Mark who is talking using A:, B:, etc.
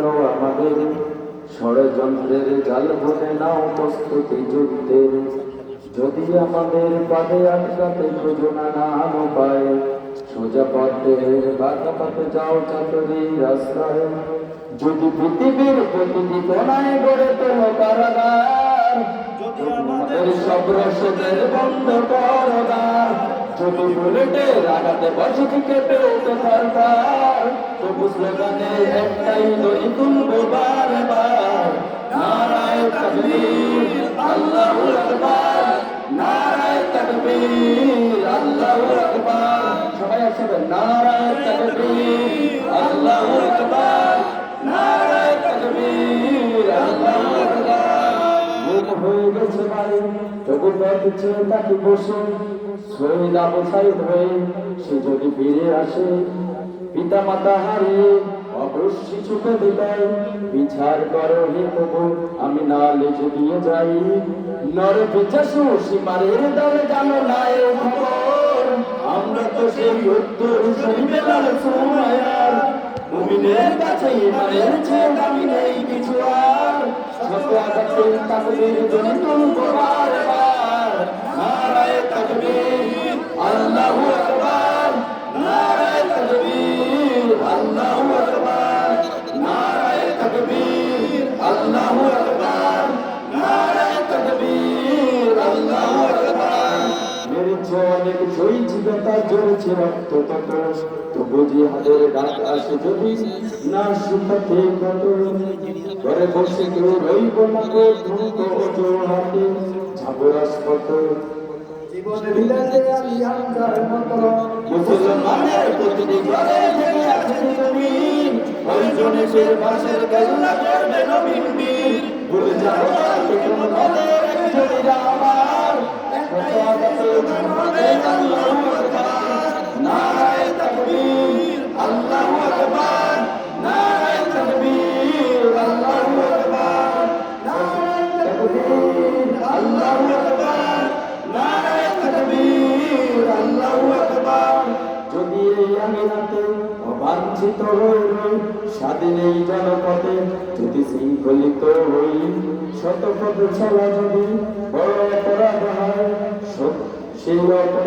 A: করো আমাদের, ষড়যন্ত্রের জাল বুনে নাও প্রস্তুতি যুদ্ধের। যদি আমাদের পাদে আটকাতে খুঁজো নানান উপায়, সোজা পথের বাঁকা পথে যাও চাতুরি রাস্তায়। যদি পৃথিবীর প্রতিটি কোণায় গড়ে তোলো কারাগার, যদি আমাদের সব রসদের বন্ধ করো দ্বার, যদি বুলেটের আঘাতে বসে কেঁপে উঠে সরকার, তবু স্লোগানে একটাই ধ্বনি তুলবো বারবার, নারায়ে তাকবীর আল্লাহু আকবার, নারায়ে তাকবীর আল্লাহু আকবার। সবাই একসাথে নারায়ে তাকবীর আল্লাহু আকবার, নারায়ে তাকবীর আল্লাহু আকবার। গুম হয়ে গেছে বাড়ি তবু পথ চেয়ে তাকে বসে, শহীদ আবু সাঈদ হয়ে সে যদি ফিরে আসে, পিতা মাতা হারিয়ে অবশ শিশুকে বিদায়, বিচার করো হে প্রভু আমি নালিশ দিয়ে যাই। নর পিছাসু সীমারের দলে জানো না এ খবর, আমরা তো সেই উত্তর শরীফের সুমায়ার। মুমিনের কাছে ইমানের চেয়ে দামি নেই কিছু আর, শত আঘাতে তাকবীর ধ্বনি তুলবো বারবার, নারায়ে তাকবীর আল্লাহু আকবার, নারায়ে তাকবীর আল্লাহু আকবার, নারায়ে তাকবীর আল্লাহু আকবার, নারায়ে তাকবীর আল্লাহু আকবার। মেরেছে অনেক শহীদ বেতা জ্বলছে রক্ত তত, তবু জিহাদের ডাক আসে যদি না শুকাতে কত। ঘরে বসে কেউ রইব না গো ধুঁক হাতে, যাবো রাজপথ জীবন বিলাতে আমি আমজার মতো। মুসলমানের প্রতিটি ঘরে জেগে আছে জমিন, প্রয়োজনে সে বাসের কেল্লা করবে নবীন বীর। ভুলে যাবো তাকে কোনো নদের একজনেরা আমার, একশত আঘাতে হবে আল্লাহু আকবার, নারায়ে তাকবীর আল্লাহু আকবার, নারায়ে তাকবীর আল্লাহু আকবার, নারায়ে তাকবীর আল্লাহু আকবার, নারায়ে তাকবীর আল্লাহু আকবার। যদি এই আমিনাতে অবাঞ্ছিত হই রই, স্বাধীন এই জনপথে যদি শৃঙ্খলিত হই, শত পথ চলা যদি বড় অপরাধ হয়, সেই